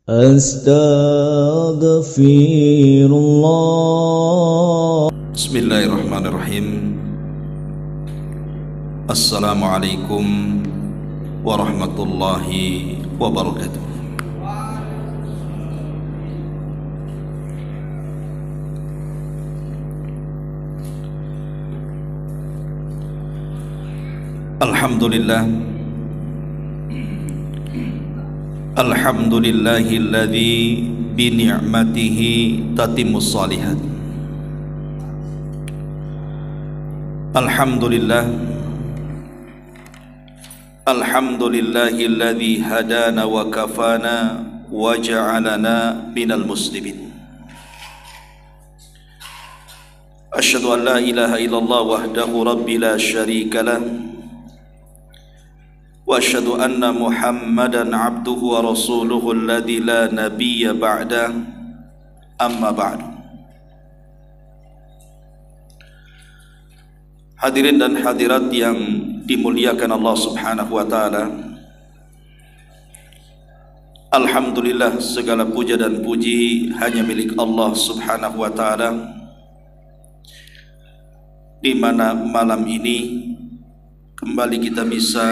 Astaghfirullah. Bismillahirrahmanirrahim. Assalamualaikum warahmatullahi wabarakatuh. Alhamdulillah. Alhamdulillahilladzi bi ni'matihi tatimmus shalihat. Alhamdulillah. Alhamdulillahilladzi hadana wa kafana wa ja'alana minal muslimin. Asyhadu an la ilaha illallah wahdahu rabbi la syarika lah. Wa asyhadu anna Muhammadan abduhu wa rasuluhu alladzi la nabiyya ba'da. Amma ba'du. Hadirin dan hadirat yang dimuliakan Allah Subhanahu wa taala. Alhamdulillah, segala puja dan puji hanya milik Allah Subhanahu wa taala, di mana malam ini kembali kita bisa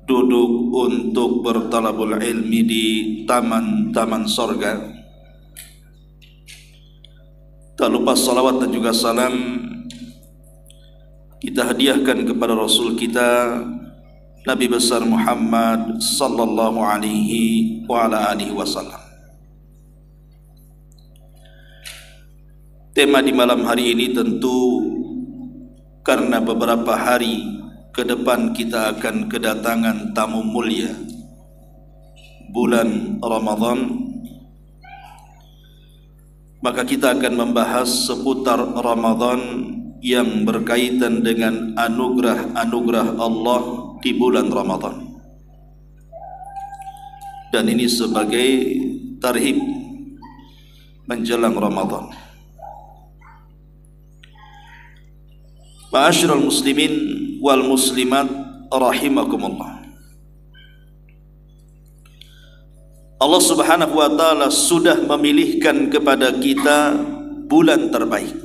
duduk untuk bertalabul ilmi di taman-taman sorga. Tak lupa salawat dan juga salam kita hadiahkan kepada Rasul kita Nabi besar Muhammad sallallahu alaihi wa ala alihi wasallam. Tema di malam hari ini tentu karena beberapa hari ke depan kita akan kedatangan tamu mulia, bulan Ramadan, maka kita akan membahas seputar Ramadan yang berkaitan dengan anugerah-anugerah Allah di bulan Ramadan. Dan ini sebagai tarhib menjelang Ramadan. Ma'asyiral muslimin wal muslimat rahimakumullah. Allah Subhanahu wa taala sudah memilihkan kepada kita bulan terbaik.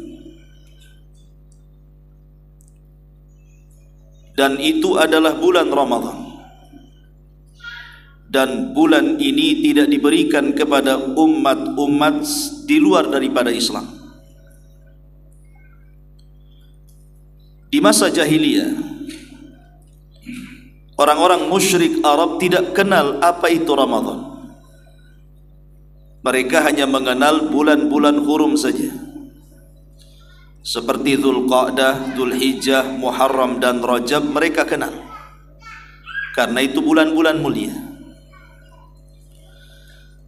Dan itu adalah bulan Ramadan. Dan bulan ini tidak diberikan kepada umat-umat di luar daripada Islam. Di masa jahiliyah, orang-orang musyrik Arab tidak kenal apa itu Ramadan. Mereka hanya mengenal bulan-bulan hurum saja, seperti Dzulqa'dah, Dzulhijjah, Muharram dan Rajab mereka kenal, karena itu bulan-bulan mulia.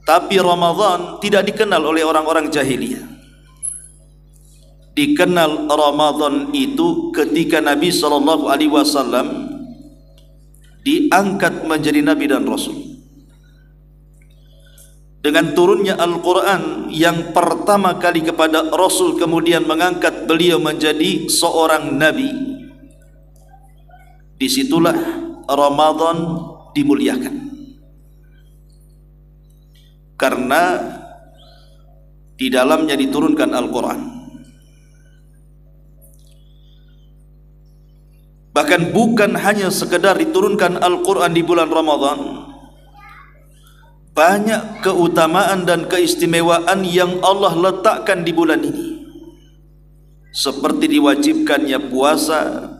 Tapi Ramadan tidak dikenal oleh orang-orang jahiliyah. Dikenal Ramadan itu ketika Nabi SAW diangkat menjadi Nabi dan Rasul. Dengan turunnya Al-Quran yang pertama kali kepada Rasul, kemudian mengangkat beliau menjadi seorang Nabi, disitulah Ramadan dimuliakan. Karena di dalamnya diturunkan Al-Quran. Bahkan bukan hanya sekedar diturunkan Al-Quran di bulan Ramadan, banyak keutamaan dan keistimewaan yang Allah letakkan di bulan ini, seperti diwajibkannya puasa,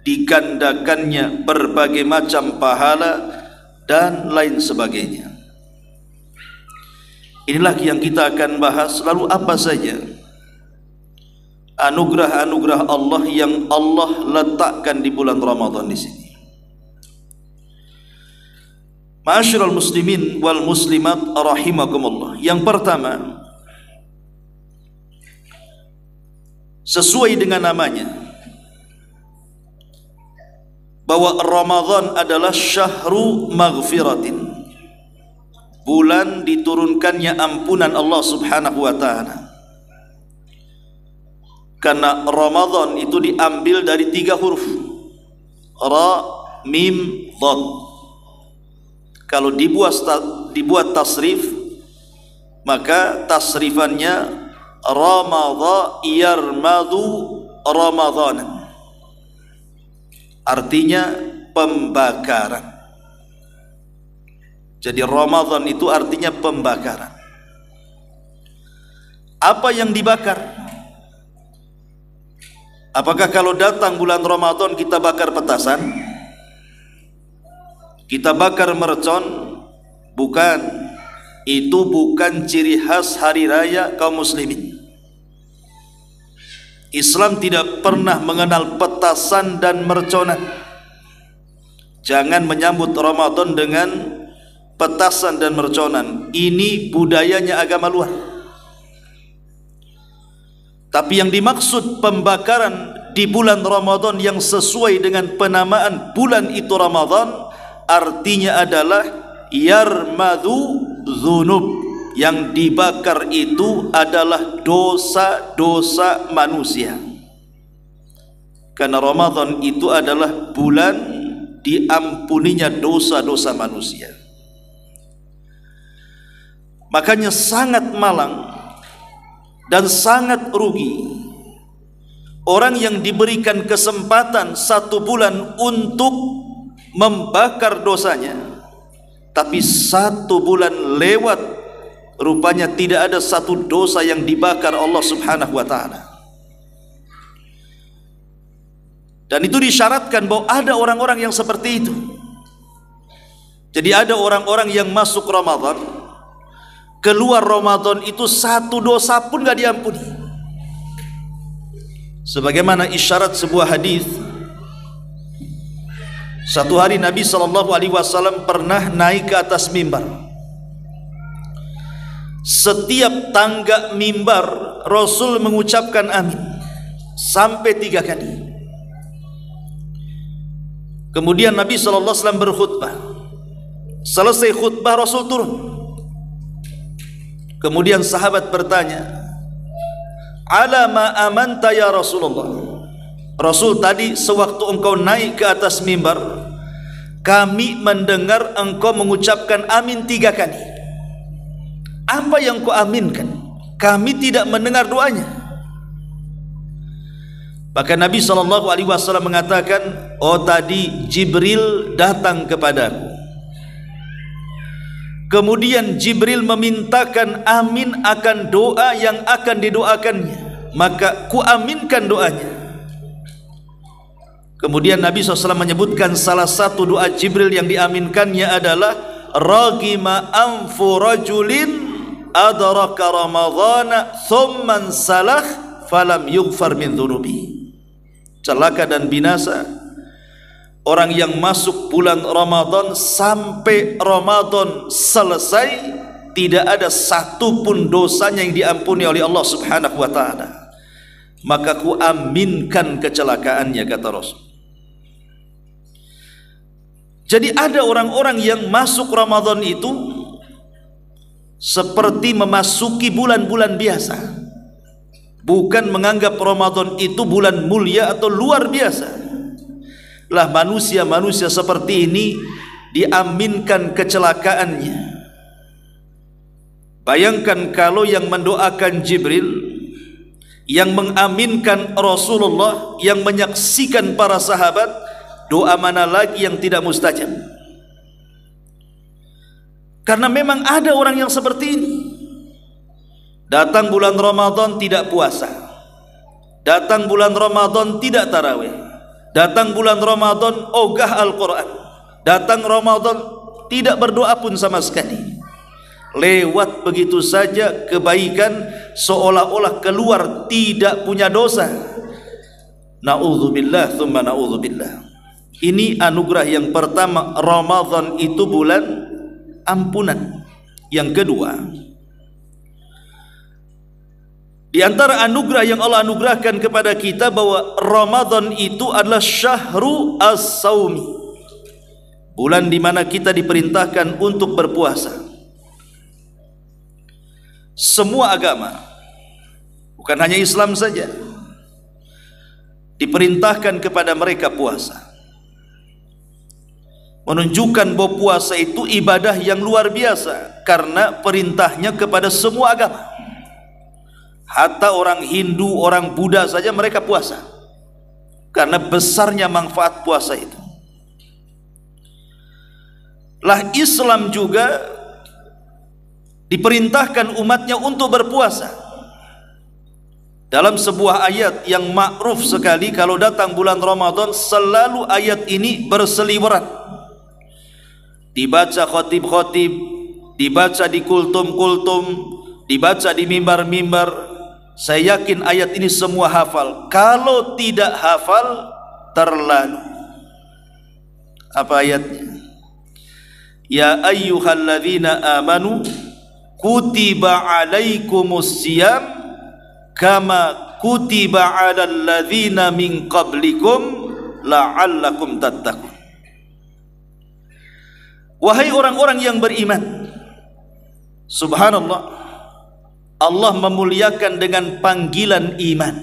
digandakannya berbagai macam pahala, dan lain sebagainya. Inilah yang kita akan bahas. Lalu apa saja anugerah-anugerah Allah yang Allah letakkan di bulan Ramadan di sini? Ma'asyiral muslimin wal muslimat rahimakumullah. Yang pertama, sesuai dengan namanya, bahwa Ramadan adalah syahru maghfiratin, bulan diturunkannya ampunan Allah Subhanahu wa taala. Karena Ramadan itu diambil dari 3 huruf, Ra, Mim, Dhad. Kalau dibuat tasrif, maka tasrifannya ramadha yarmadu ramadhanan, artinya pembakaran. Jadi Ramadan itu artinya pembakaran. Apa yang dibakar? Apakah kalau datang bulan Ramadan kita bakar petasan? Kita bakar mercon? Bukan. Itu bukan ciri khas hari raya kaum muslimin. Islam tidak pernah mengenal petasan dan merconan. Jangan menyambut Ramadan dengan petasan dan merconan. Ini budayanya agama luar. Tapi yang dimaksud pembakaran di bulan Ramadan yang sesuai dengan penamaan bulan itu Ramadan, artinya adalah yarmadu dzunub. Yang dibakar itu adalah dosa-dosa manusia. Karena Ramadan itu adalah bulan diampuninya dosa-dosa manusia. Makanya sangat malang dan sangat rugi orang yang diberikan kesempatan 1 bulan untuk membakar dosanya, tapi 1 bulan lewat, rupanya tidak ada 1 dosa yang dibakar Allah Subhanahu wa ta'ala. Dan itu disyaratkan bahwa ada orang-orang yang seperti itu. Jadi ada orang-orang yang masuk Ramadan, keluar Ramadan itu 1 dosa pun gak diampuni. Sebagaimana isyarat sebuah hadis, satu hari Nabi SAW pernah naik ke atas mimbar. Setiap tangga mimbar Rasul mengucapkan amin sampai 3 kali. Kemudian Nabi SAW berkhutbah. Selesai khutbah Rasul turun. Kemudian sahabat bertanya, "Ala ma amanta ya Rasulullah?" Rasul, tadi sewaktu engkau naik ke atas mimbar, kami mendengar engkau mengucapkan amin 3 kali. Apa yang kau aminkan? Kami tidak mendengar doanya. Maka Nabi SAW mengatakan, "Oh, tadi Jibril datang kepadaku. Kemudian Jibril memintakan amin akan doa yang akan didoakannya, maka ku aminkan doanya." Kemudian Nabi SAW menyebutkan salah satu doa Jibril yang diaminkannya adalah ragima anfu rajulin adraka ramadhana thumman salah falam yughfar min dhunubi. Celaka dan binasa orang yang masuk bulan Ramadan sampai Ramadan selesai, tidak ada 1 pun dosanya yang diampuni oleh Allah Subhanahu wa ta'ala. Maka ku aminkan kecelakaannya, kata Rasul. Jadi ada orang-orang yang masuk Ramadan itu seperti memasuki bulan-bulan biasa, bukan menganggap Ramadan itu bulan mulia atau luar biasa. Lah manusia-manusia seperti ini diaminkan kecelakaannya. Bayangkan kalau yang mendoakan Jibril, yang mengaminkan Rasulullah, yang menyaksikan para sahabat, doa mana lagi yang tidak mustajab? Karena memang ada orang yang seperti ini. Datang bulan Ramadan tidak puasa, datang bulan Ramadan tidak tarawih, datang bulan Ramadan ogah Al-Quran, datang Ramadan tidak berdoa pun sama sekali. Lewat begitu saja kebaikan, seolah-olah keluar tidak punya dosa. Na'udzubillah tsumma na'udzubillah. Ini anugerah yang pertama, Ramadan itu bulan ampunan. Yang kedua, di antara anugerah yang Allah anugerahkan kepada kita, bahwa Ramadan itu adalah syahru as-saumi, bulan di mana kita diperintahkan untuk berpuasa. Semua agama, bukan hanya Islam saja, diperintahkan kepada mereka puasa. menunjukkan bahwa puasa itu ibadah yang luar biasa karena perintahnya kepada semua agama. Hatta orang Hindu, orang Buddha saja mereka puasa karena besarnya manfaat puasa itu. Lah Islam juga diperintahkan umatnya untuk berpuasa. Dalam sebuah ayat yang ma'ruf sekali, kalau datang bulan Ramadan selalu ayat ini berseliweran, dibaca khotib-khotib, dibaca di kultum-kultum, dibaca di mimbar-mimbar. Saya yakin ayat ini semua hafal. Kalau tidak hafal, terlalu. Apa ayatnya? Ya ayyuhalladzina amanu kutiba alaikumus siyam kama kutiba alal ladzina min qablikum la'allakum tattaqun. Wahai orang-orang yang beriman, subhanallah, Allah memuliakan dengan panggilan iman.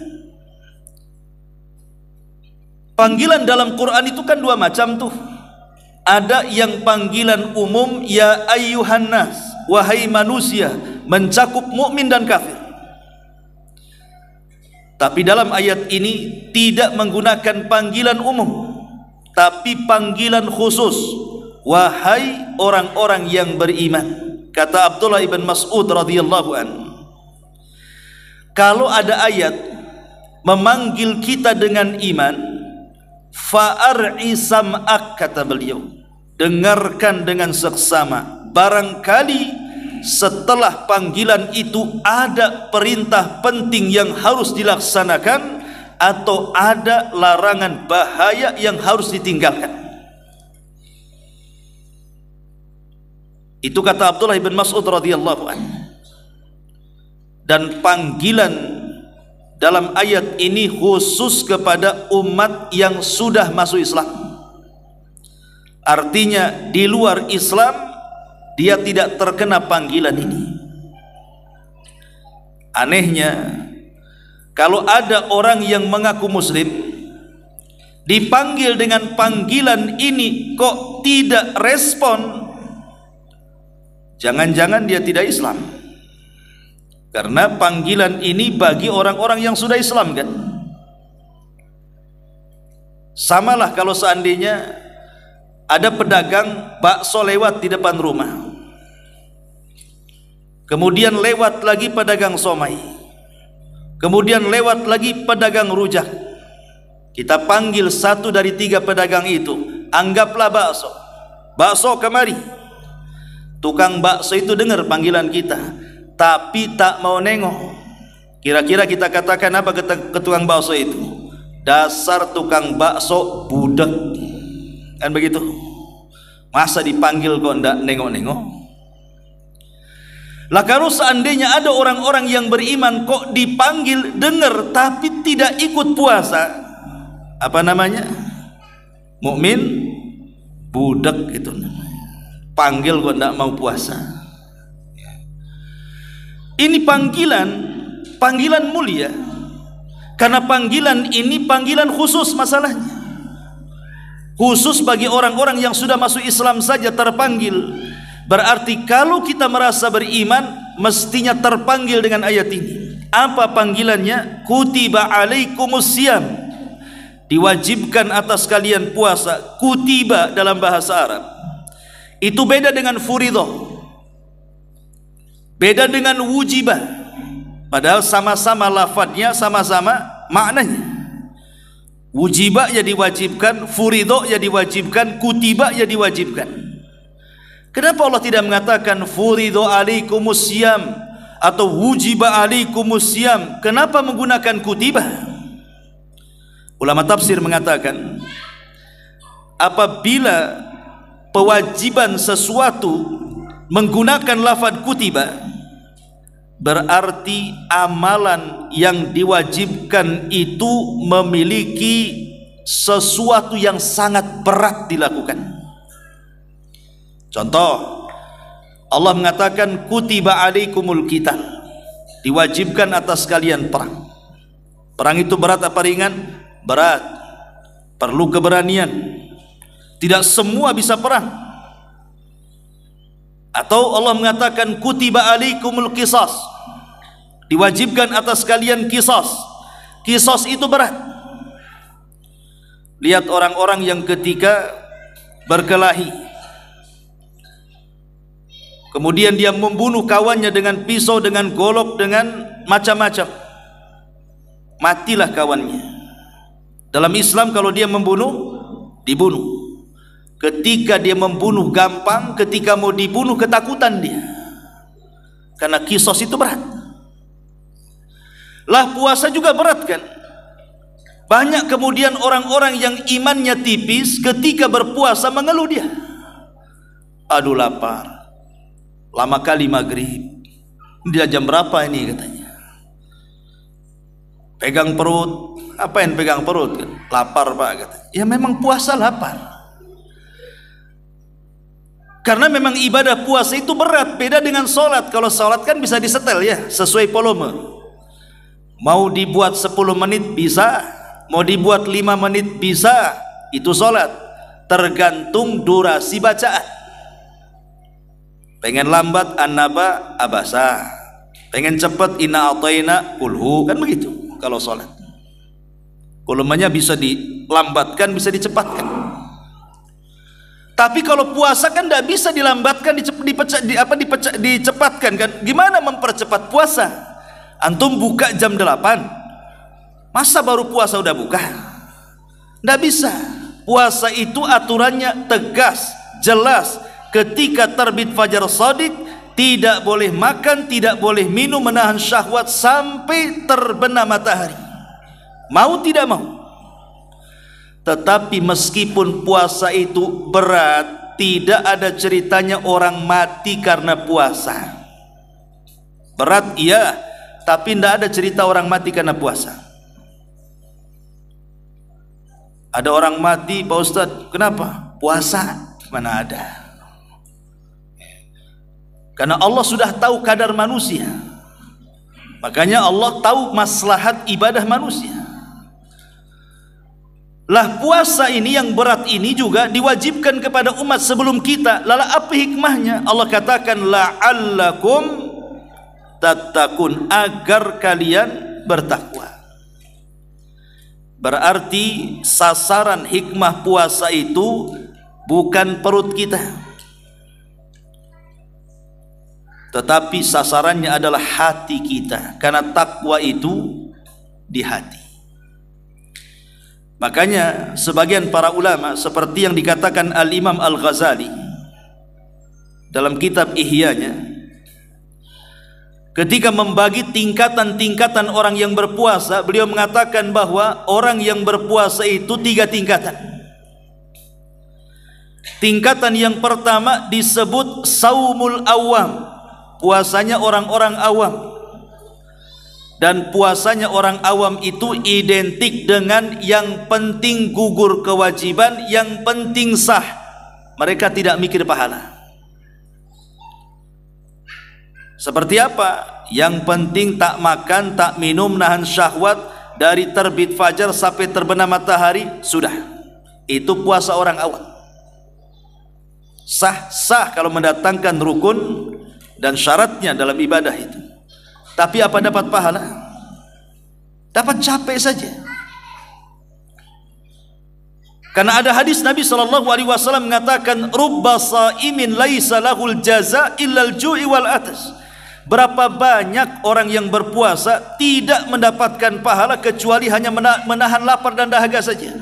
Panggilan dalam Quran itu kan dua macam tuh. Ada yang panggilan umum, ya ayyuhan nas, wahai manusia, mencakup mukmin dan kafir. Tapi dalam ayat ini tidak menggunakan panggilan umum, tapi panggilan khusus, wahai orang-orang yang beriman. Kata Abdullah ibn Mas'ud radhiyallahu anhu, kalau ada ayat memanggil kita dengan iman, fa'ar'i sam'ak, kata beliau, dengarkan dengan seksama. Barangkali setelah panggilan itu ada perintah penting yang harus dilaksanakan atau ada larangan bahaya yang harus ditinggalkan. Itu kata Abdullah ibn Mas'ud radhiyallahu anhu. Dan panggilan dalam ayat ini khusus kepada umat yang sudah masuk Islam. Artinya di luar Islam dia tidak terkena panggilan ini. Anehnya, kalau ada orang yang mengaku muslim dipanggil dengan panggilan ini kok tidak respon, jangan-jangan dia tidak Islam. Karena panggilan ini bagi orang-orang yang sudah Islam kan. Samalah kalau seandainya ada pedagang bakso lewat di depan rumah, kemudian lewat lagi pedagang somai, kemudian lewat lagi pedagang rujak. Kita panggil satu dari tiga pedagang itu, anggaplah bakso. Bakso kemari. Tukang bakso itu dengar panggilan kita, tapi tak mau nengok. Kira-kira kita katakan apa ke tukang bakso itu? Dasar tukang bakso budak, kan begitu? Masa dipanggil kok ndak nengok-nengok? Lah kalau seandainya ada orang-orang yang beriman kok dipanggil dengar tapi tidak ikut puasa, apa namanya? Mukmin budak itu namanya. Panggil kok ndak mau puasa. Ini panggilan mulia, karena panggilan ini panggilan khusus masalahnya, khusus bagi orang-orang yang sudah masuk Islam saja terpanggil. Berarti kalau kita merasa beriman mestinya terpanggil dengan ayat ini. Apa panggilannya? Kutiba alaikumus siyam, diwajibkan atas kalian puasa. Kutiba dalam bahasa Arab itu beda dengan furidah, beda dengan wujibah, padahal sama-sama lafadznya, sama-sama maknanya. Wujibah ya diwajibkan, furidah ya diwajibkan, kutiba ya diwajibkan. Kenapa Allah tidak mengatakan furidah alaikumus siyam atau wujiba alaikumus siyam? Kenapa menggunakan kutiba? Ulama tafsir mengatakan apabila kewajiban sesuatu menggunakan lafaz kutiba, berarti amalan yang diwajibkan itu memiliki sesuatu yang sangat berat dilakukan. Contoh, Allah mengatakan kutiba alaikumul qital, diwajibkan atas kalian perang. Perang itu berat apa ringan? Berat, perlu keberanian. Tidak semua bisa perang. Atau Allah mengatakan kutiba alaikumul qisas, diwajibkan atas kalian qisas. Qisas itu berat. Lihat orang-orang yang ketika berkelahi, kemudian dia membunuh kawannya dengan pisau, dengan golok, dengan macam-macam, matilah kawannya. Dalam Islam kalau dia membunuh, dibunuh. Ketika dia membunuh gampang, ketika mau dibunuh ketakutan dia, karena qisas itu berat. Lah puasa juga berat kan. Banyak kemudian orang-orang yang imannya tipis ketika berpuasa mengeluh dia, aduh lapar, lama kali maghrib, dia jam berapa ini katanya, pegang perut. Apa yang pegang perut kan? Lapar pak katanya. Ya memang puasa lapar, karena memang ibadah puasa itu berat. Beda dengan sholat. Kalau sholat kan bisa disetel ya, sesuai volume. Mau dibuat 10 menit bisa, mau dibuat 5 menit bisa. Itu sholat, tergantung durasi bacaan. Pengen lambat an-naba abasa, pengen cepat inna a'tayna kulhu, kan begitu. Kalau sholat volumenya bisa dilambatkan, bisa dicepatkan. Tapi kalau puasa kan tidak bisa dilambatkan, dicepatkan kan? Gimana mempercepat puasa? Antum buka jam 8, masa baru puasa udah buka? Tidak bisa. Puasa itu aturannya tegas, jelas. Ketika terbit fajar shadiq, tidak boleh makan, tidak boleh minum, menahan syahwat sampai terbenam matahari. Mau tidak mau. Tetapi meskipun puasa itu berat, tidak ada ceritanya orang mati karena puasa. Berat iya, tapi tidak ada cerita orang mati karena puasa. Ada orang mati Pak Ustadz, kenapa? Puasa. Mana ada. Karena Allah sudah tahu kadar manusia, makanya Allah tahu maslahat ibadah manusia. Lah puasa ini yang berat ini juga diwajibkan kepada umat sebelum kita. Lalu apa hikmahnya? Allah katakan la'allakum tattaqun, agar kalian bertakwa. Berarti sasaran hikmah puasa itu bukan perut kita, tetapi sasarannya adalah hati kita, karena takwa itu di hati. Makanya sebagian para ulama seperti yang dikatakan Al-Imam Al-Ghazali dalam kitab Ihya-nya, ketika membagi tingkatan-tingkatan orang yang berpuasa, beliau mengatakan bahwa orang yang berpuasa itu 3 tingkatan. Tingkatan yang pertama disebut saumul awam, puasanya orang-orang awam. Dan puasanya orang awam itu identik dengan yang penting gugur kewajiban, yang penting sah. Mereka tidak mikir pahala. Seperti apa? Yang penting tak makan, tak minum, nahan syahwat dari terbit fajar sampai terbenam matahari, sudah. Itu puasa orang awam. Sah kalau mendatangkan rukun dan syaratnya dalam ibadah itu. Tapi apa dapat pahala? Dapat capek saja. Karena ada hadis Nabi SAW mengatakan, rubba sa'imin laisa lahul jaza illal ju'i wal atas. Berapa banyak orang yang berpuasa tidak mendapatkan pahala kecuali hanya menahan lapar dan dahaga saja.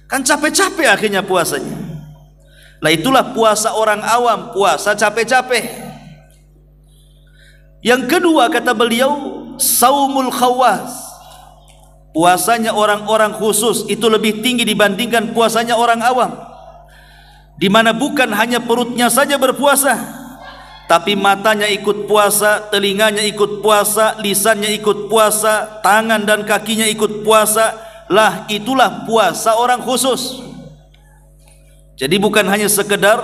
Kan capek-capek akhirnya puasanya. Nah itulah puasa orang awam, puasa capek-capek. Yang kedua kata beliau, saumul khawas, puasanya orang-orang khusus itu lebih tinggi dibandingkan puasanya orang awam, di mana bukan hanya perutnya saja berpuasa, tapi matanya ikut puasa, telinganya ikut puasa, lisannya ikut puasa, tangan dan kakinya ikut puasa. Lah itulah puasa orang khusus. Jadi bukan hanya sekedar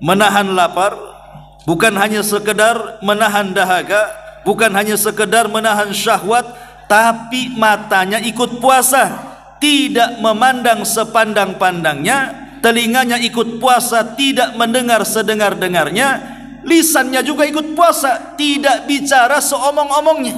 menahan lapar, bukan hanya sekedar menahan dahaga, bukan hanya sekedar menahan syahwat, tapi matanya ikut puasa, tidak memandang sepandang-pandangnya, telinganya ikut puasa, tidak mendengar sedengar-dengarnya, lisannya juga ikut puasa, tidak bicara seomong-omongnya,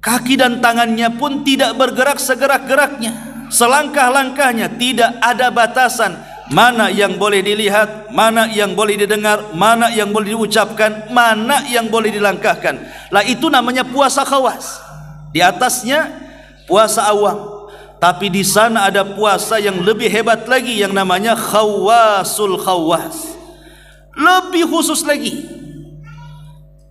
kaki dan tangannya pun tidak bergerak segerak-geraknya, selangkah-langkahnya tidak ada batasan, mana yang boleh dilihat, mana yang boleh didengar, mana yang boleh diucapkan, mana yang boleh dilangkahkan. Lah itu namanya puasa khawas. Di atasnya puasa awam, tapi di sana ada puasa yang lebih hebat lagi yang namanya khawasul khawas, lebih khusus lagi.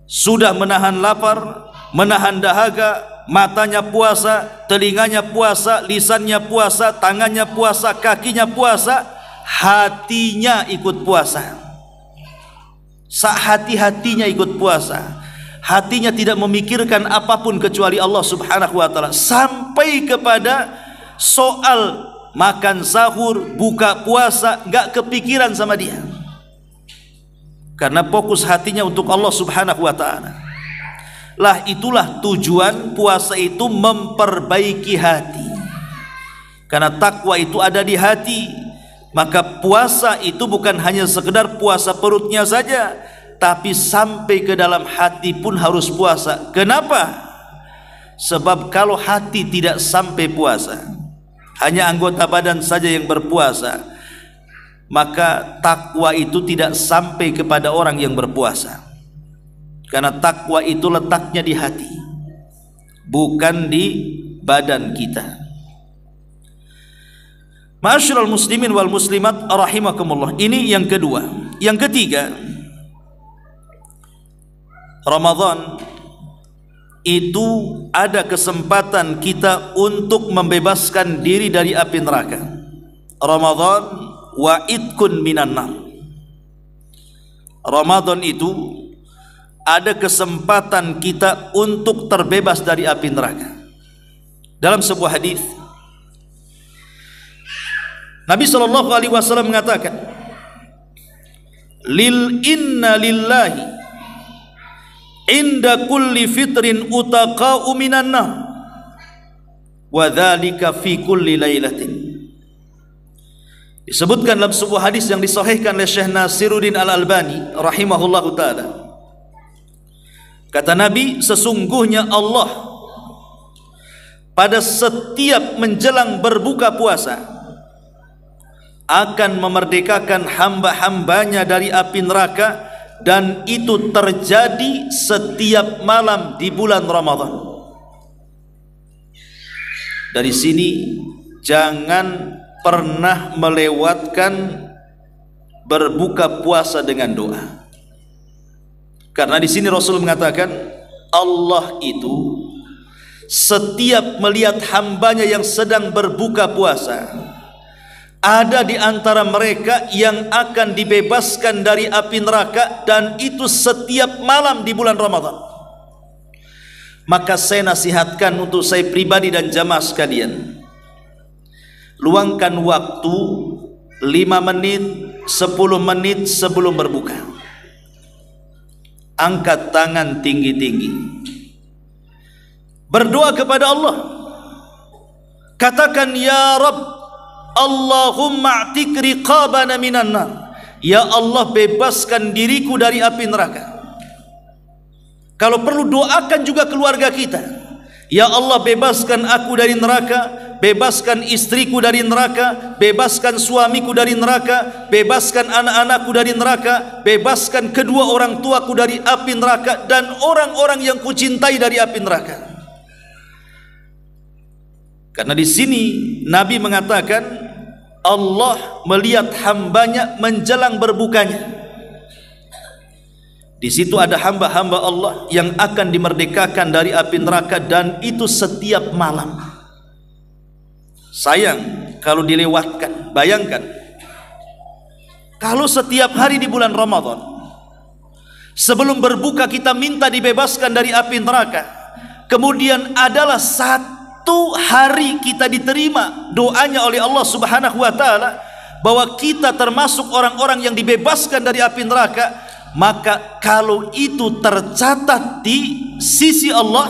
Sudah menahan lapar, menahan dahaga, matanya puasa, telinganya puasa, lisannya puasa, tangannya puasa, kakinya puasa, hatinya ikut puasa. Hati-hatinya ikut puasa. Hatinya tidak memikirkan apapun kecuali Allah Subhanahu wa ta'ala, sampai kepada soal makan sahur, buka puasa, gak kepikiran sama dia, karena fokus hatinya untuk Allah Subhanahu wa ta'ala. Lah itulah tujuan puasa itu, memperbaiki hati, karena takwa itu ada di hati. Maka puasa itu bukan hanya sekedar puasa perutnya saja, tapi sampai ke dalam hati pun harus puasa. Kenapa? Sebab kalau hati tidak sampai puasa, hanya anggota badan saja yang berpuasa, maka takwa itu tidak sampai kepada orang yang berpuasa. Karena takwa itu letaknya di hati, bukan di badan kita. Ma'asyiral muslimin wal muslimat rahimakumullah. Ini yang kedua. Yang ketiga, Ramadan itu ada kesempatan kita untuk membebaskan diri dari api neraka. Ramadan wa'idkun minan nar. Ramadan itu ada kesempatan kita untuk terbebas dari api neraka. Dalam sebuah hadis Nabi sallallahu alaihi wasallam mengatakan, inna lillahi inda kulli fitrin utaqa'u minan nar wa dzalika fi kulli lailatin. Disebutkan dalam sebuah hadis yang disahihkan oleh Syekh Nasiruddin Al-Albani rahimahullahu taala. Kata Nabi, sesungguhnya Allah pada setiap menjelang berbuka puasa akan memerdekakan hamba-hambanya dari api neraka, dan itu terjadi setiap malam di bulan Ramadan. Dari sini jangan pernah melewatkan berbuka puasa dengan doa, karena di sini Rasul mengatakan Allah itu setiap melihat hambanya yang sedang berbuka puasa, ada di antara mereka yang akan dibebaskan dari api neraka, dan itu setiap malam di bulan Ramadan. Maka saya nasihatkan untuk saya pribadi dan jamaah sekalian, luangkan waktu 5 menit, 10 menit sebelum berbuka. Angkat tangan tinggi-tinggi, berdoa kepada Allah, katakan, ya Rabb, Allahumma a'tik riqabana minan nar. Ya Allah, bebaskan diriku dari api neraka. Kalau perlu doakan juga keluarga kita. Ya Allah, bebaskan aku dari neraka, bebaskan istriku dari neraka, bebaskan suamiku dari neraka, bebaskan anak-anakku dari neraka, bebaskan kedua orang tuaku dari api neraka, dan orang-orang yang kucintai dari api neraka. Karena di sini Nabi mengatakan Allah melihat hambanya menjelang berbukanya. Di situ ada hamba-hamba Allah yang akan dimerdekakan dari api neraka, dan itu setiap malam. Sayang kalau dilewatkan. Bayangkan kalau setiap hari di bulan Ramadan sebelum berbuka kita minta dibebaskan dari api neraka, kemudian adalah satu hari kita diterima doanya oleh Allah Subhanahu wa taala bahwa kita termasuk orang-orang yang dibebaskan dari api neraka, maka kalau itu tercatat di sisi Allah,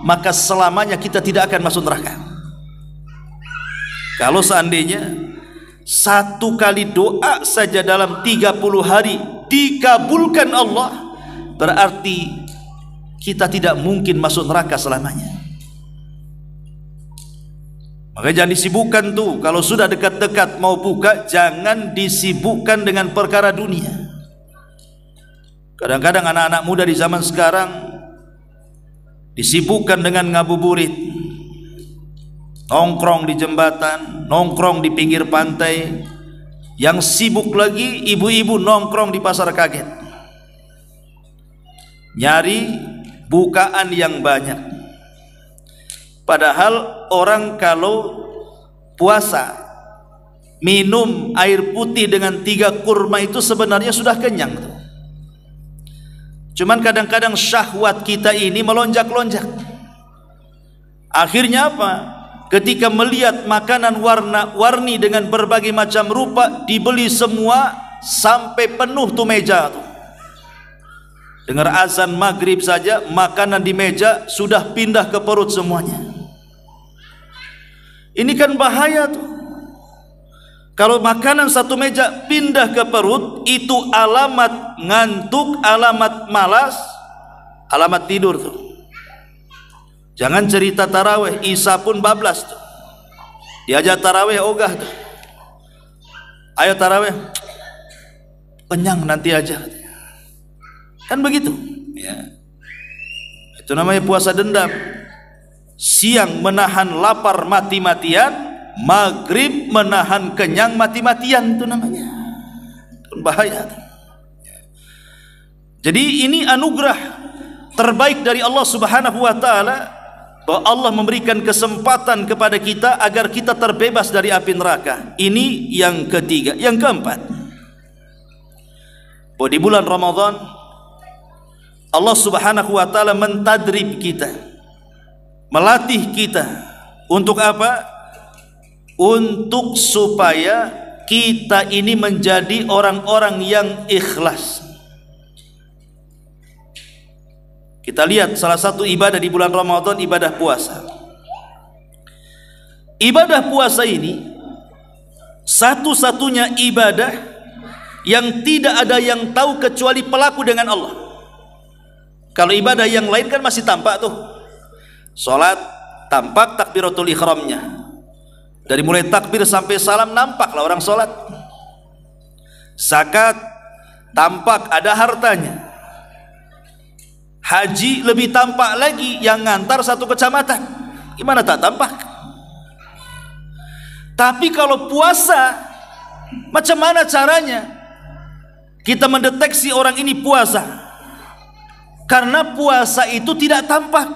maka selamanya kita tidak akan masuk neraka. Kalau seandainya satu kali doa saja dalam 30 hari dikabulkan Allah, berarti kita tidak mungkin masuk neraka selamanya. Maka jangan disibukkan tuh, kalau sudah dekat-dekat mau buka, jangan disibukkan dengan perkara dunia. Kadang-kadang anak-anak muda di zaman sekarang disibukkan dengan ngabuburit, nongkrong di jembatan, nongkrong di pinggir pantai. Yang sibuk lagi ibu-ibu nongkrong di pasar kaget, nyari bukaan yang banyak. Padahal orang kalau puasa minum air putih dengan 3 kurma itu sebenarnya sudah kenyang. Cuman kadang-kadang syahwat kita ini melonjak-lonjak. Akhirnya apa? Ketika melihat makanan warna-warni dengan berbagai macam rupa, dibeli semua sampai penuh tuh meja tuh. Dengar azan maghrib saja, makanan di meja sudah pindah ke perut semuanya. Ini kan bahaya tuh. Kalau makanan satu meja pindah ke perut, itu alamat ngantuk, alamat malas, alamat tidur tuh. Jangan cerita taraweh, Isa pun bablas tuh. Diajak taraweh ogah tuh. Ayo taraweh, kenyang nanti aja. Kan begitu ya. Itu namanya puasa dendam. Siang menahan lapar mati-matian, maghrib menahan kenyang mati-matian, itu namanya. Itu bahaya. Jadi ini anugerah terbaik dari Allah Subhanahu wa taala, bahwa Allah memberikan kesempatan kepada kita agar kita terbebas dari api neraka. Ini yang ketiga. Yang keempat, bahwa di bulan Ramadan Allah Subhanahu wa taala mentadrib kita, melatih kita untuk apa? Untuk supaya kita ini menjadi orang-orang yang ikhlas. Kita lihat salah satu ibadah di bulan Ramadan, ibadah puasa. Ibadah puasa ini satu-satunya ibadah yang tidak ada yang tahu kecuali pelaku dengan Allah. Kalau ibadah yang lain kan masih tampak tuh. Salat tampak takbiratul ihramnya. Dari mulai takbir sampai salam nampaklah orang salat. Zakat tampak ada hartanya. Haji lebih tampak lagi, yang ngantar satu kecamatan. Gimana tak tampak? Tapi kalau puasa, macam mana caranya kita mendeteksi orang ini puasa? Karena puasa itu tidak tampak.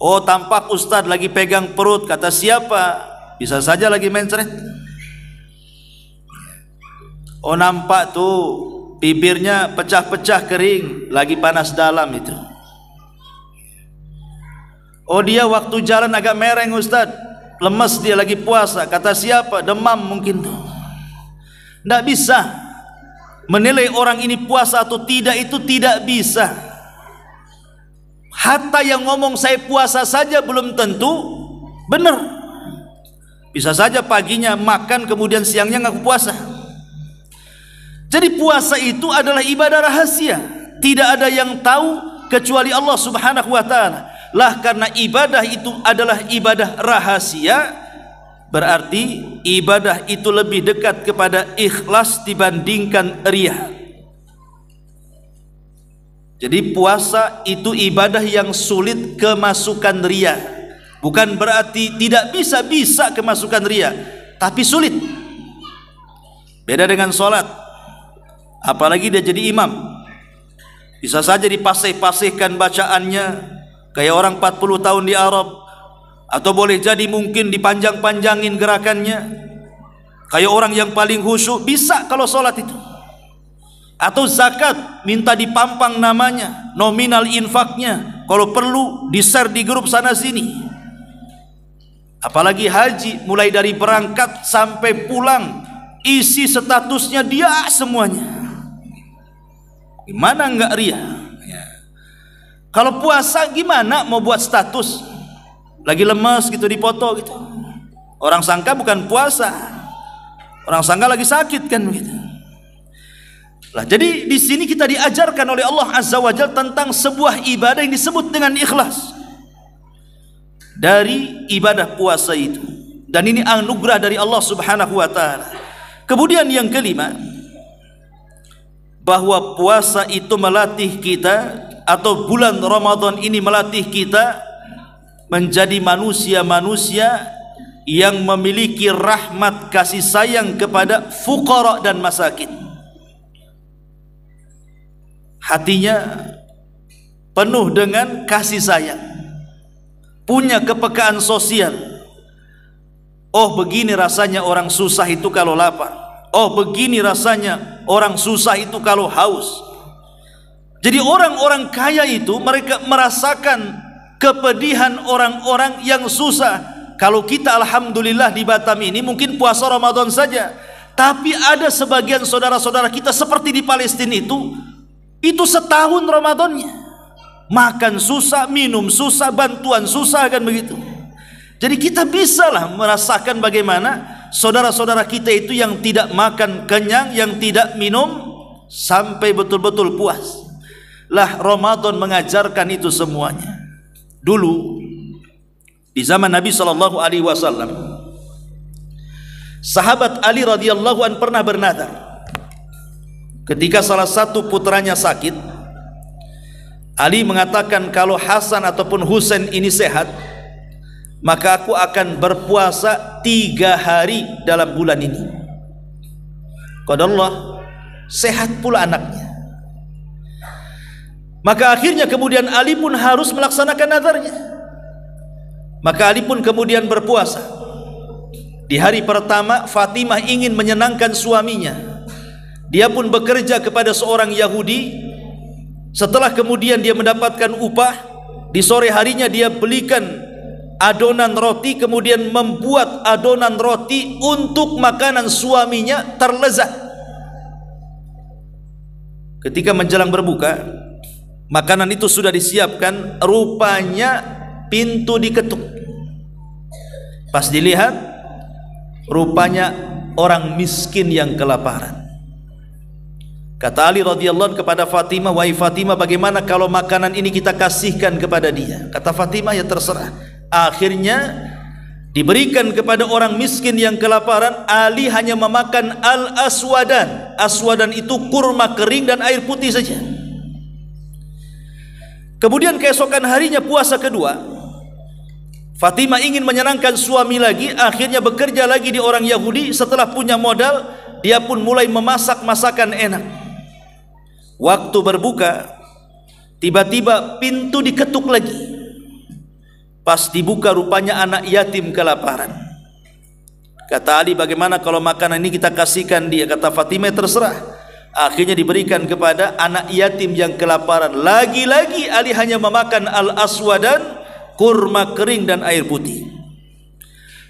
Oh, tampak ustadz lagi pegang perut, kata siapa? Bisa saja lagi mencret. Oh, nampak tuh bibirnya pecah-pecah kering, lagi panas dalam itu. Oh, dia waktu jalan agak mereng ustadz, lemes, dia lagi puasa, kata siapa? Demam mungkin tuh. Tidak bisa menilai orang ini puasa atau tidak, itu tidak bisa. Hatta yang ngomong saya puasa saja belum tentu benar. Bisa saja paginya makan, kemudian siangnya ngaku puasa. Jadi puasa itu adalah ibadah rahasia, tidak ada yang tahu kecuali Allah Subhanahu wa taala. Lah karena ibadah itu adalah ibadah rahasia, berarti ibadah itu lebih dekat kepada ikhlas dibandingkan riya. Jadi puasa itu ibadah yang sulit kemasukan riya. Bukan berarti tidak bisa kemasukan riya, tapi sulit. Beda dengan sholat, apalagi dia jadi imam. Bisa saja dipasih-pasihkan bacaannya kayak orang 40 tahun di Arab, atau boleh jadi mungkin dipanjang-panjangin gerakannya kayak orang yang paling khusyuk. Bisa kalau sholat itu. Atau zakat minta dipampang namanya, nominal infaknya, kalau perlu di-share di grup sana sini. Apalagi haji, mulai dari berangkat sampai pulang isi statusnya dia semuanya. Gimana enggak riya? Kalau puasa gimana mau buat status? Lagi lemes gitu dipoto gitu. Orang sangka bukan puasa. Orang sangka lagi sakit kan begitu. Lah, jadi di sini kita diajarkan oleh Allah Azza wa Jalla tentang sebuah ibadah yang disebut dengan ikhlas. Dari ibadah puasa itu. Dan ini anugerah dari Allah Subhanahu wa taala. Kemudian yang kelima, bahwa puasa itu melatih kita, atau bulan Ramadan ini melatih kita menjadi manusia-manusia yang memiliki rahmat kasih sayang kepada fuqara dan masakin. Hatinya penuh dengan kasih sayang, punya kepekaan sosial. Oh, begini rasanya orang susah itu kalau lapar. Oh, begini rasanya orang susah itu kalau haus. Jadi orang-orang kaya itu mereka merasakan kepedihan orang-orang yang susah. Kalau kita alhamdulillah di Batam ini mungkin puasa Ramadan saja, tapi ada sebagian saudara-saudara kita seperti di Palestina itu setahun Ramadannya. Makan susah, minum susah, bantuan susah, kan begitu. Jadi kita bisalah merasakan bagaimana saudara-saudara kita itu yang tidak makan kenyang, yang tidak minum sampai betul-betul puas. Lah, Ramadan mengajarkan itu semuanya. Dulu di zaman Nabi sallallahu alaihi wasallam, sahabat Ali radhiyallahu an pernah bernadar. Ketika salah satu putranya sakit, Ali mengatakan, kalau Hasan ataupun Husain ini sehat, maka aku akan berpuasa 3 hari dalam bulan ini. Qadarullah, sehat pula anaknya. Maka akhirnya kemudian Ali pun harus melaksanakan nadarnya. Maka Ali pun kemudian berpuasa. Di hari pertama, Fatimah ingin menyenangkan suaminya. Dia pun bekerja kepada seorang Yahudi. Setelah kemudian dia mendapatkan upah, di sore harinya dia belikan adonan roti, kemudian membuat adonan roti untuk makanan suaminya terlezat. Ketika menjelang berbuka, makanan itu sudah disiapkan, rupanya pintu diketuk. Pas dilihat, rupanya orang miskin yang kelaparan. Kata Ali radhiyallahu anhu kepada Fatimah, wahai Fatimah, bagaimana kalau makanan ini kita kasihkan kepada dia? Kata Fatimah, ya terserah. Akhirnya diberikan kepada orang miskin yang kelaparan. Ali hanya memakan al-aswadan. Aswadan itu kurma kering dan air putih saja. Kemudian keesokan harinya puasa kedua, Fatimah ingin menyenangkan suami lagi, akhirnya bekerja lagi di orang Yahudi. Setelah punya modal, dia pun mulai memasak masakan enak. Waktu berbuka, tiba-tiba pintu diketuk lagi. Pas dibuka, rupanya anak yatim kelaparan. Kata Ali, bagaimana kalau makanan ini kita kasihkan dia? Kata Fatimah, terserah. Akhirnya diberikan kepada anak yatim yang kelaparan. Lagi-lagi Ali hanya memakan al-aswadan, kurma kering dan air putih.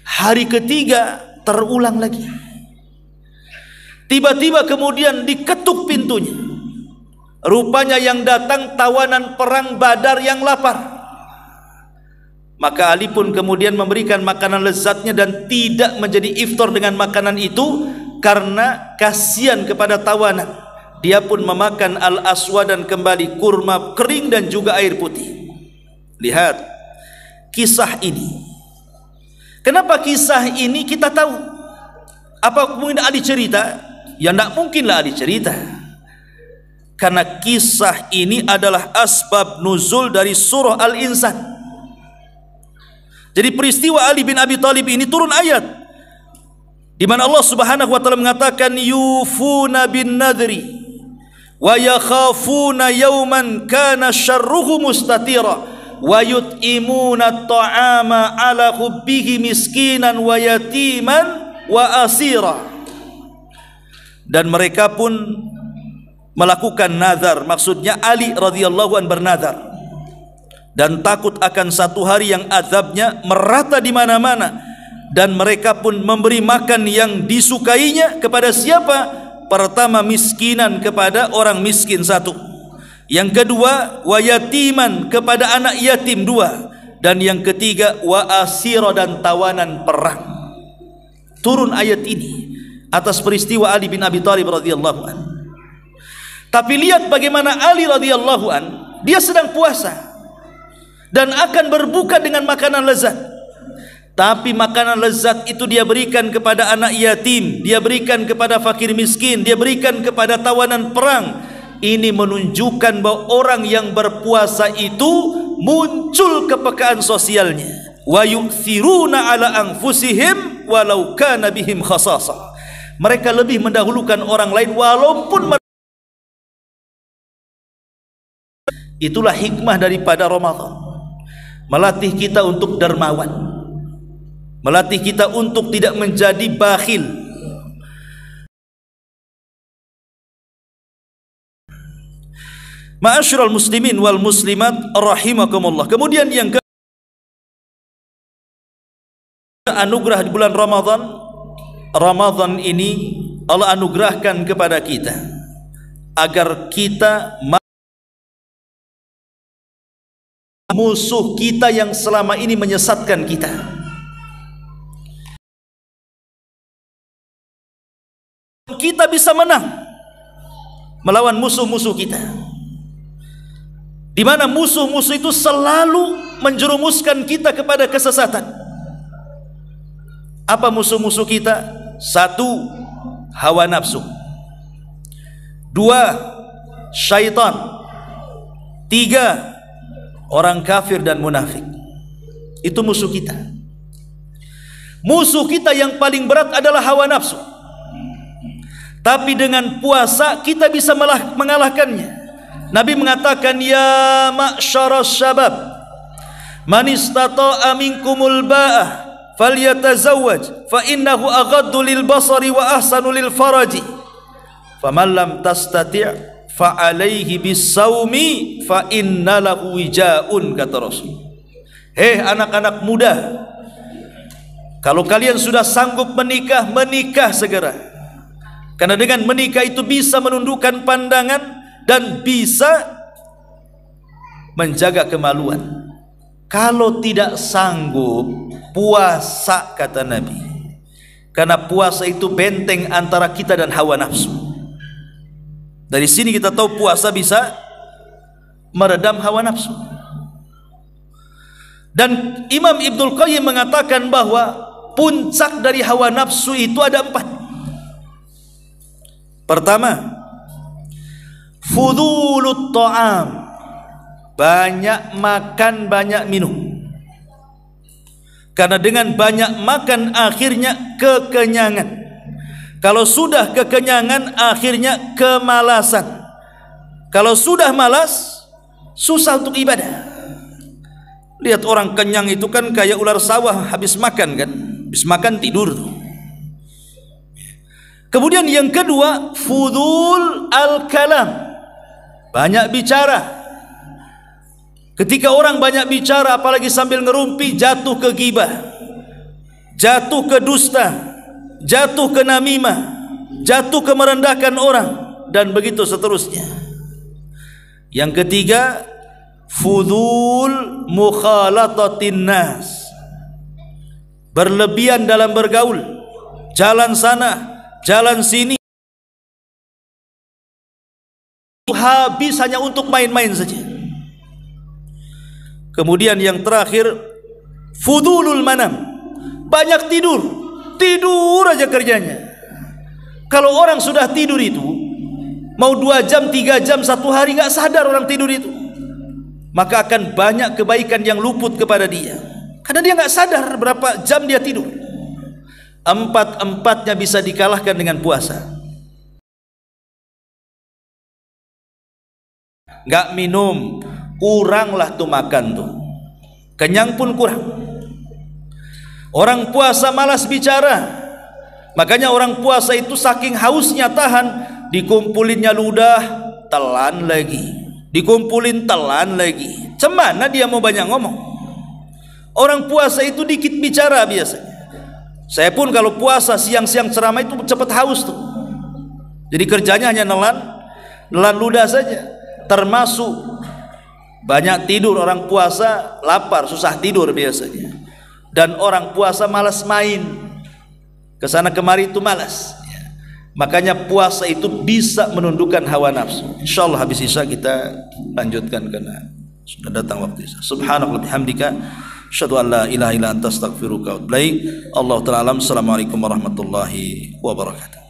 Hari ketiga terulang lagi. Tiba-tiba kemudian diketuk pintunya. Rupanya yang datang tawanan perang Badar yang lapar. Maka Ali pun kemudian memberikan makanan lezatnya dan tidak menjadi iftar dengan makanan itu, karena kasihan kepada tawanan. Dia pun memakan al-aswadan kembali, kurma kering dan juga air putih. Lihat kisah ini. Kenapa kisah ini kita tahu? Apa mungkin Ali cerita? Ya tidak mungkinlah Ali cerita. Karena kisah ini adalah asbab nuzul dari surah Al-Insan. Jadi peristiwa Ali bin Abi Thalib ini turun ayat di mana Allah Subhanahu wa taala mengatakan, yufuna bin nadri wa yakhafuna yawman kana syarruhu mustatira wa yut'imuna at-ta'ama ala hubbihi miskinan wa yatiman wa asira. Dan mereka pun melakukan nazar, maksudnya Ali radhiyallahu an bernazar, dan takut akan satu hari yang azabnya merata di mana-mana. Dan mereka pun memberi makan yang disukainya kepada siapa? Pertama miskinan, kepada orang miskin satu. Yang kedua, wa yatiman, kepada anak yatim 2. Dan yang ketiga, wa asira, dan tawanan perang. Turun ayat ini atas peristiwa Ali bin Abi Thalib radhiyallahu an. Tapi lihat bagaimana Ali radhiyallahu an, dia sedang puasa dan akan berbuka dengan makanan lezat. Tapi makanan lezat itu dia berikan kepada anak yatim, dia berikan kepada fakir miskin, dia berikan kepada tawanan perang. Ini menunjukkan bahwa orang yang berpuasa itu muncul kepekaan sosialnya. Wa yu'thiruna ala anfusihim walau kana bihim khasasah. Mereka lebih mendahulukan orang lain walaupun itulah hikmah daripada Ramadan. Melatih kita untuk dermawan, melatih kita untuk tidak menjadi bakhil. Ma'asyiral muslimin wal muslimat rahimakumullah. Kemudian yang ke anugerah di bulan Ramadan. Ramadan ini Allah anugerahkan kepada kita agar kita musuh kita yang selama ini menyesatkan kita. Kita bisa menang melawan musuh-musuh kita, di mana musuh-musuh itu selalu menjerumuskan kita kepada kesesatan. Apa musuh-musuh kita? 1, hawa nafsu. 2, syaitan. 3, orang kafir dan munafik. Itu musuh kita. Musuh kita yang paling berat adalah hawa nafsu. Tapi dengan puasa kita bisa mengalahkannya. Nabi mengatakan, ya ma'syaras syabab, man istata'a minkumul ba'ah falyatazawwaj fa innahu aghaddu lil basari wa ahsanu lil faraji, faman lam tastati' fa alaihi bisawmi fa inna lahu wijaun, kata Rasul. Hei anak-anak muda, kalau kalian sudah sanggup menikah, menikah segera. Karena dengan menikah itu bisa menundukkan pandangan dan bisa menjaga kemaluan. Kalau tidak sanggup, puasa, kata Nabi. Karena puasa itu benteng antara kita dan hawa nafsu. Dari sini kita tahu puasa bisa meredam hawa nafsu. Dan Imam Ibnul Qayyim mengatakan bahwa puncak dari hawa nafsu itu ada 4. Pertama, fudulut ta'am, banyak makan, banyak minum. Karena dengan banyak makan akhirnya kekenyangan. Kalau sudah kekenyangan akhirnya kemalasan. Kalau sudah malas, susah untuk ibadah. Lihat orang kenyang itu kan kayak ular sawah habis makan kan. Habis makan tidur. Kemudian yang kedua, fudul al-kalam, banyak bicara. Ketika orang banyak bicara, apalagi sambil ngerumpi, jatuh ke ghibah, jatuh ke dusta, jatuh ke namimah, jatuh ke merendahkan orang, dan begitu seterusnya. Yang ketiga, fudul mukhalatatin nas, berlebihan dalam bergaul, jalan sana, jalan sini, habis hanya untuk main-main saja. Kemudian yang terakhir, fudulul manam, banyak tidur, tidur aja kerjanya. Kalau orang sudah tidur itu, mau 2 jam, 3 jam, 1 hari, nggak sadar orang tidur itu, maka akan banyak kebaikan yang luput kepada dia, karena dia nggak sadar berapa jam dia tidur. 4-empatnya bisa dikalahkan dengan puasa. Nggak minum, kuranglah tuh makan tuh, kenyang pun kurang. Orang puasa malas bicara, makanya orang puasa itu saking hausnya tahan, dikumpulinnya ludah, telan lagi, dikumpulin telan lagi. Cemana dia mau banyak ngomong? Orang puasa itu dikit bicara biasanya. Saya pun kalau puasa siang-siang ceramah itu cepat haus tuh. Jadi kerjanya hanya nelan ludah saja. termasuk banyak tidur. Orang puasa lapar, susah tidur biasanya, dan orang puasa malas main kesana kemari, itu malas. Makanya puasa itu bisa menundukkan hawa nafsu. Insyaallah habis isya kita lanjutkan karena sudah datang waktu isya. Subhanallah bihamdika, asyhadu an la ilaha illa anta astaghfiruka wa atubu ilaik. Allahu ta'ala alam. Assalamualaikum warahmatullahi wabarakatuh.